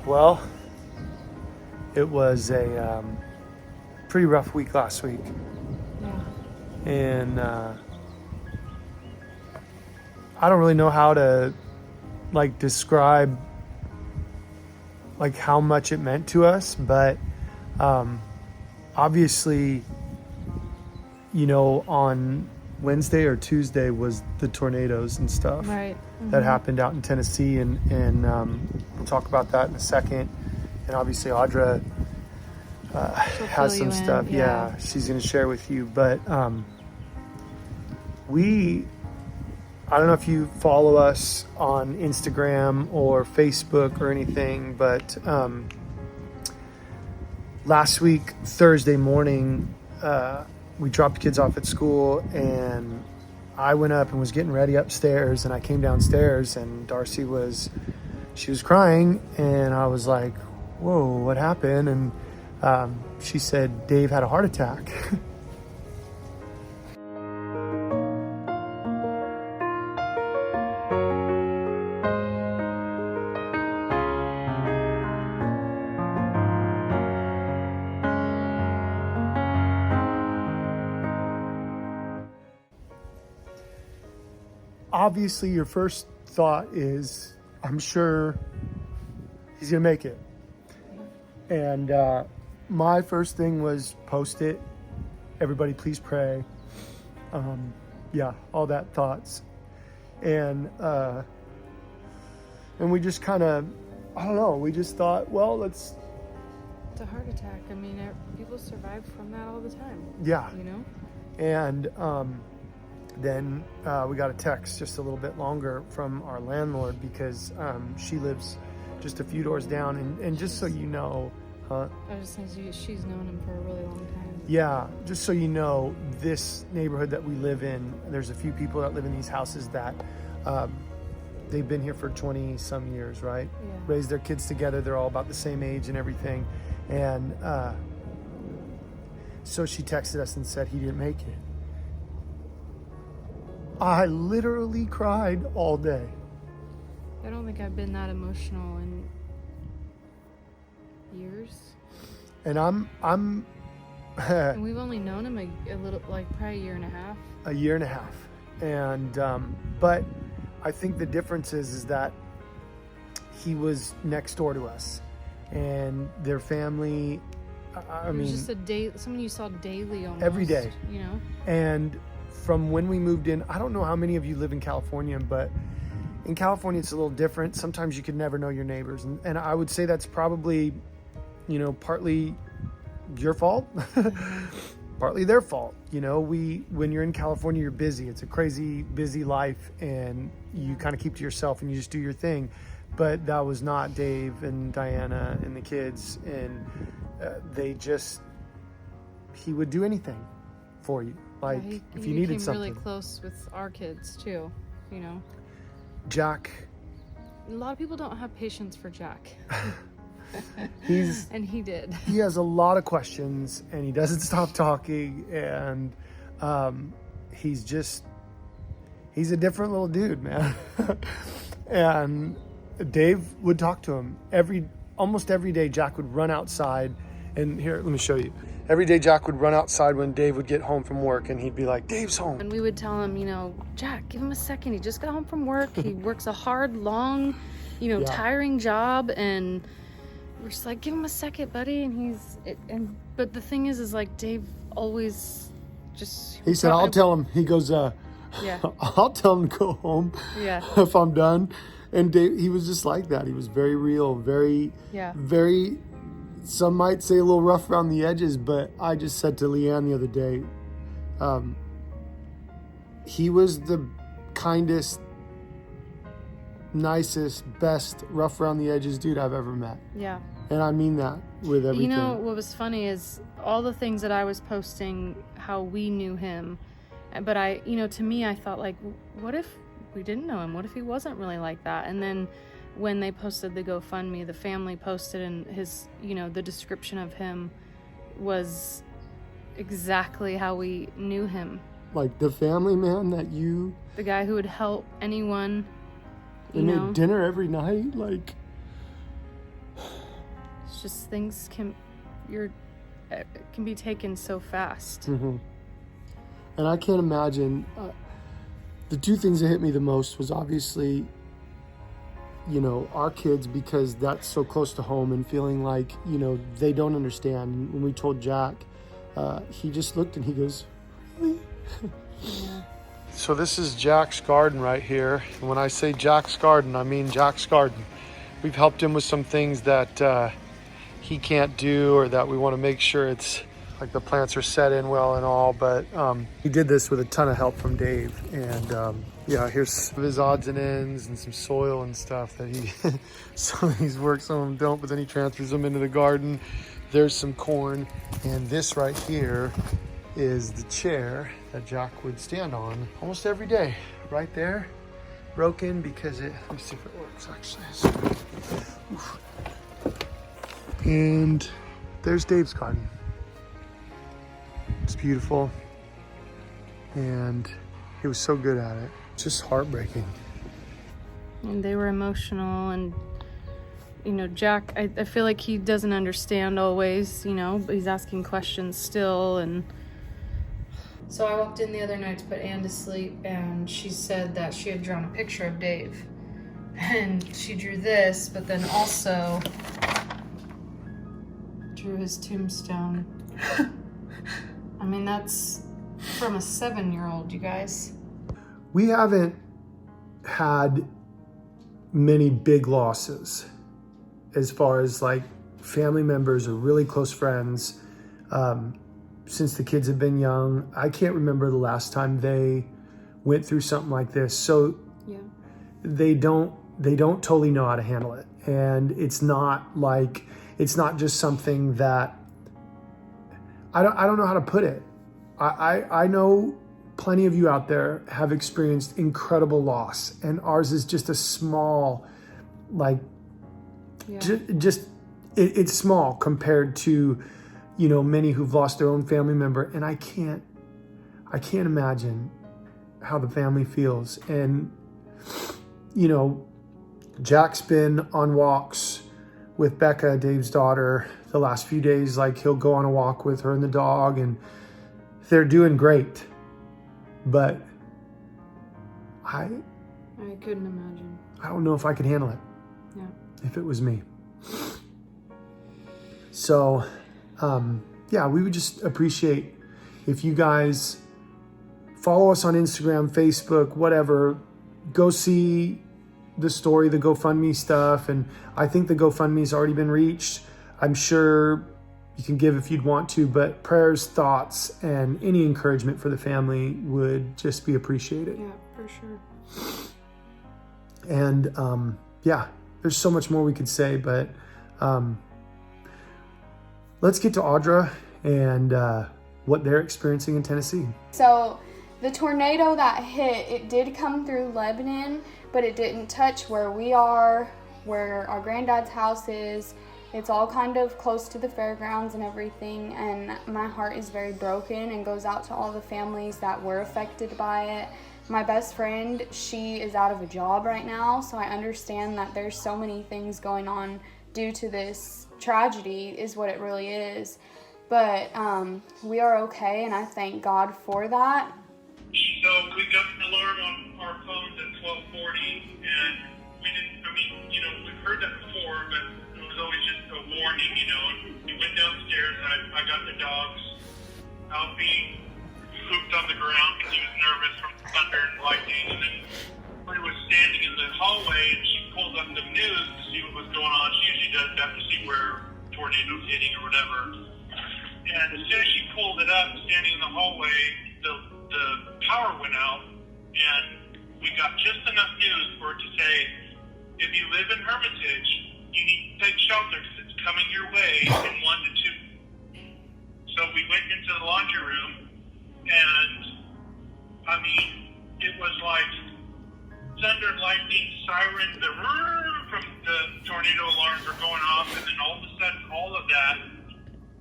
Well, it was a pretty rough week last week. Yeah. And I don't really know how to describe how much it meant to us, but obviously, on Wednesday or Tuesday was the tornadoes and stuff Right. that happened out in Tennessee, and we'll talk about that in a second. And obviously Audra has some stuff. Yeah, she's going to share with you. But I don't know if you follow us on Instagram or Facebook or anything, but last week, Thursday morning, we dropped the kids off at school, and I went up and was getting ready upstairs, and I came downstairs, and Darci was crying, and I was like, whoa, what happened? And she said Dave had a heart attack. Obviously, your first thought is, I'm sure he's going to make it. And my first thing was post it. Everybody, please pray. All that thoughts. And we just kind of, I don't know, we just thought, well, let's... It's a heart attack. I mean, people survive from that all the time. Yeah. You know? And then we got a text just a little bit longer from our landlord, because she lives just a few doors down. And just so you know... I was just saying, she's known him for a really long time. Yeah, just so you know, this neighborhood that we live in, there's a few people that live in these houses that they've been here for 20 some years, right? Yeah. Raised their kids together. They're all about the same age and everything. And so she texted us and said he didn't make it. I literally cried all day. I don't think I've been that emotional in years. And I'm And we've only known him a little, probably a year and a half. A year and a half. And but I think the difference is that he was next door to us, and their family, I mean, just someone you saw daily, almost every day, you know. And from when we moved in, I don't know how many of you live in California, but in California it's a little different. Sometimes you could never know your neighbors, and I would say that's probably, partly your fault, partly their fault. When you're in California, you're busy. It's a crazy busy life, and you kind of keep to yourself and you just do your thing. But that was not Dave and Diana and the kids, and he would do anything for you. If you needed something. He became really close with our kids too, Jack. A lot of people don't have patience for Jack. And he did. He has a lot of questions, and he doesn't stop talking, and he's a different little dude, man. And Dave would talk to him almost every day. Jack would run outside, and here, let me show you. Every day Jack would run outside when Dave would get home from work, and he'd be like, Dave's home. And we would tell him, Jack, give him a second. He just got home from work. He works a hard, long, tiring job, and we're just like, give him a second, buddy. And but the thing is Dave always just... He said, I'll tell him. He goes, yeah. I'll tell him to go home if I'm done. And Dave, he was just like that. He was very real, very, very, some might say a little rough around the edges, but I just said to Leanne the other day, he was the kindest, nicest, best, rough around the edges dude I've ever met. Yeah. And I mean that with everything. What was funny is all the things that I was posting, how we knew him. But to me, I thought, what if we didn't know him? What if he wasn't really like that? And then when they posted the GoFundMe, the family posted, and his, the description of him was exactly how we knew him. Like the family man the guy who would help anyone, made dinner every night, It's just things can be taken so fast. Mm-hmm. And I can't imagine, the two things that hit me the most was obviously, you know, our kids, because that's so close to home, and feeling like, you know, they don't understand. When we told Jack, he just looked and he goes, really? Yeah. So this is Jack's garden right here. And when I say Jack's garden, I mean Jack's garden. We've helped him with some things that he can't do, or that we want to make sure it's like the plants are set in well and all, but he did this with a ton of help from Dave. And yeah, here's his odds and ends and some soil and stuff that he, some of these work, some of them don't, but then he transfers them into the garden. There's some corn, and this right here is the chair that Jack would stand on almost every day. Right there, broken because it, let me see if it works actually. Oof. And there's Dave's garden. It's beautiful, and he was so good at it. It's just heartbreaking. And they were emotional, and you know, Jack, I feel like he doesn't understand always, you know, but he's asking questions still. And so I walked in the other night to put Anne to sleep, and she said that she had drawn a picture of Dave, and she drew this, but then also drew his tombstone. I mean, that's from a 7-year-old, you guys. We haven't had many big losses as far as like family members or really close friends since the kids have been young. I can't remember the last time they went through something like this. So Yeah. they don't totally know how to handle it. And it's not just something that I don't know how to put it. I know plenty of you out there have experienced incredible loss, and ours is just a small, like, Yeah. it's small compared to, you know, many who've lost their own family member. And I can't imagine how the family feels. And, you know, Jack's been on walks with Becca, Dave's daughter, the last few days. Like, he'll go on a walk with her and the dog, and they're doing great. But I couldn't imagine. I don't know if I could handle it. Yeah. If it was me. So, yeah, we would just appreciate if you guys follow us on Instagram, Facebook, whatever. Go see the story, the GoFundMe stuff. And I think the GoFundMe's already been reached. I'm sure you can give if you'd want to, but prayers, thoughts, and any encouragement for the family would just be appreciated. Yeah, for sure. And yeah, there's so much more we could say, but let's get to Audra and what they're experiencing in Tennessee. So the tornado that hit, it did come through Lebanon, but it didn't touch where we are, where our granddad's house is. It's all kind of close to the fairgrounds and everything, and my heart is very broken and goes out to all the families that were affected by it. My best friend, she is out of a job right now, so I understand that there's so many things going on due to this tragedy, is what it really is. But we are okay, and I thank God for that. So we got an alert on our phones at 12:40, and we didn't, I mean, you know, we've heard that before, but it was always just a warning, you know. And we went downstairs, and I got the dogs. Alfie pooped on the ground because he was nervous from thunder and lightning, and then we was standing in the hallway, and she pulled up the news to see what was going on. She usually does that to see where tornadoes hitting or whatever. And as soon as she pulled it up, standing in the hallway, the power went out, and we got just enough news for it to say, if you live in Hermitage, you need to take shelter because it's coming your way in 1 to 2. So we went into the laundry room, and I mean, it was like thunder, lightning, sirens, from the tornado alarms were going off, and then all of a sudden, all of that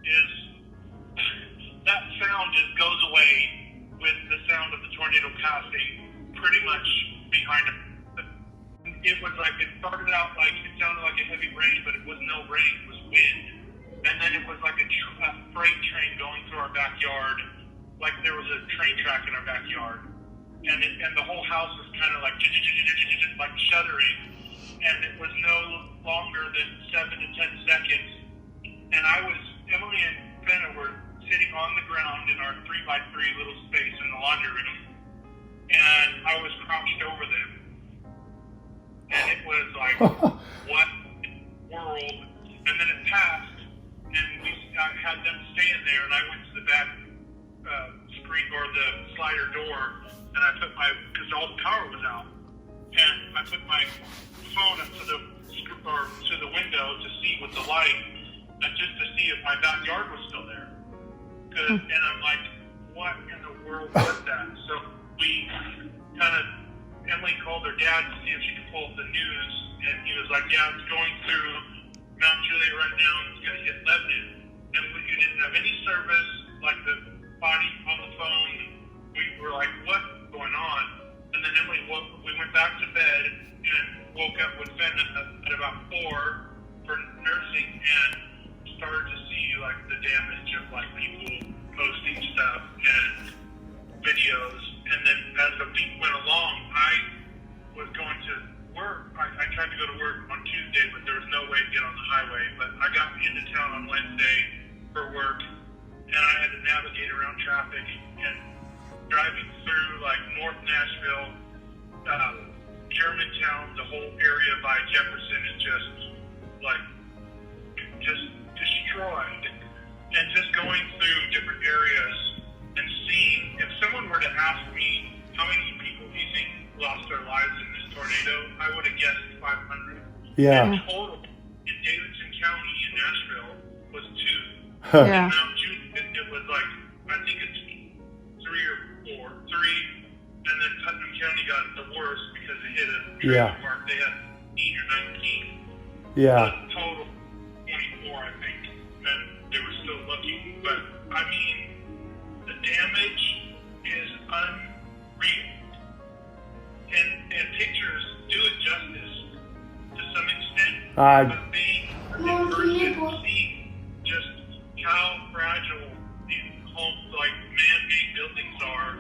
is, that sound just goes away with the sound of the tornado passing pretty much behind it. it was like, it started out like, it sounded like a heavy rain, but it was no rain, it was wind. And then it was like a freight train going through our backyard, like there was a train track in our backyard. And the whole house was kind of like, like shuddering. And it was no longer than 7 to 10 seconds. And Emily and Fenna were sitting on the ground in our 3x3 little space in the laundry room. And I was crouched over them. And it was like, what in the world? And then it passed, and I had them staying there, and I went to the back screen or the slider door, and I put because all the power was out, and I put my phone up to the window to see with the light, and just to see if my backyard was still there. And I'm like, what in the world was that? So we Emily called her dad to see if she could pull up the news, and he was like, yeah, it's going through Mount Juliet right now, and it's going to hit Lebanon. And we didn't have any service, like the body on the phone. We were like, what's going on? And then Emily we went back to bed and woke up with Fenna at about 4 for nursing, and started to see like the damage of like people posting stuff and videos. And then as the week went along, I was going to work. I tried to go to work on Tuesday, but there was no way to get on the highway. But I got into town on Wednesday for work, and I had to navigate around traffic and driving through like North Nashville, Germantown, the whole area by Jefferson is just destroyed. And just going through different areas and seeing, if someone were to ask me how many people do you think lost their lives in this tornado, I would have guessed 500. Yeah. And total in Davidson County in Nashville was 2. Yeah. In Mount Juliet, it was like, I think it's 3 or 4. 3, and then Putnam County got the worst because it hit a trailer park. They had 8 or 19. Yeah. Total 24, I think. And they were still looking. But, I mean, the damage is unreal. And pictures do it justice to some extent. But being in person and seeing just how fragile these homes, like man-made buildings are,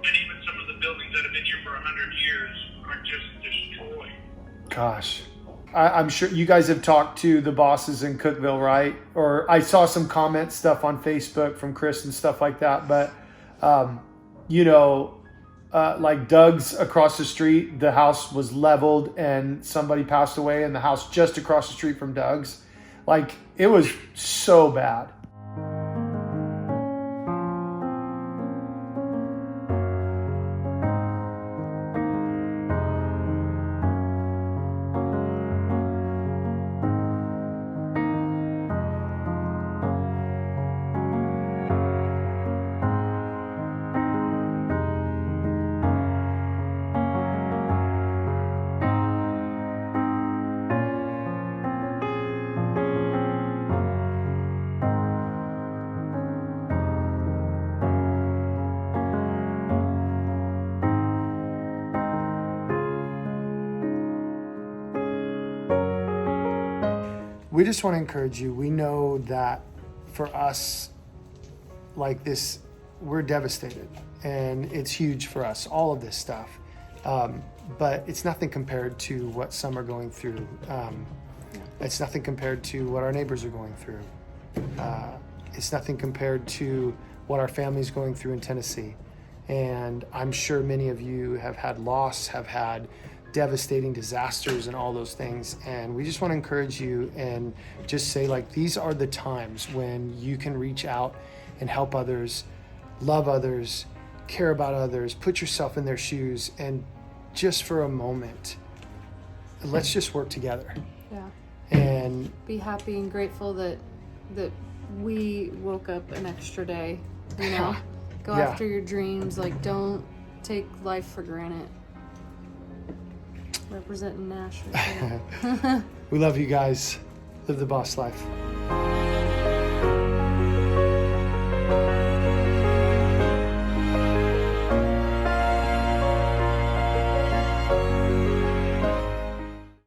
and even some of the buildings that have been here for 100 years are just destroyed. Gosh. I'm sure you guys have talked to the bosses in Cookeville, right? Or I saw some comment stuff on Facebook from Chris and stuff like that. But, like Doug's across the street, the house was leveled and somebody passed away in the house just across the street from Doug's. Like, it was so bad. We just want to encourage you. We know that for us, like this, we're devastated, and it's huge for us, all of this stuff. But it's nothing compared to what some are going through. It's nothing compared to what our neighbors are going through. It's nothing compared to what our family's going through in Tennessee. And I'm sure many of you have had loss, have had devastating disasters and all those things. And we just want to encourage you and just say, like, these are the times when you can reach out and help others, love others, care about others, put yourself in their shoes, and just for a moment, let's just work together. Yeah. And be happy and grateful that we woke up an extra day, you know. Go after your dreams. Like, don't take life for granted. Representing Nashville. We love you guys. Live the boss life.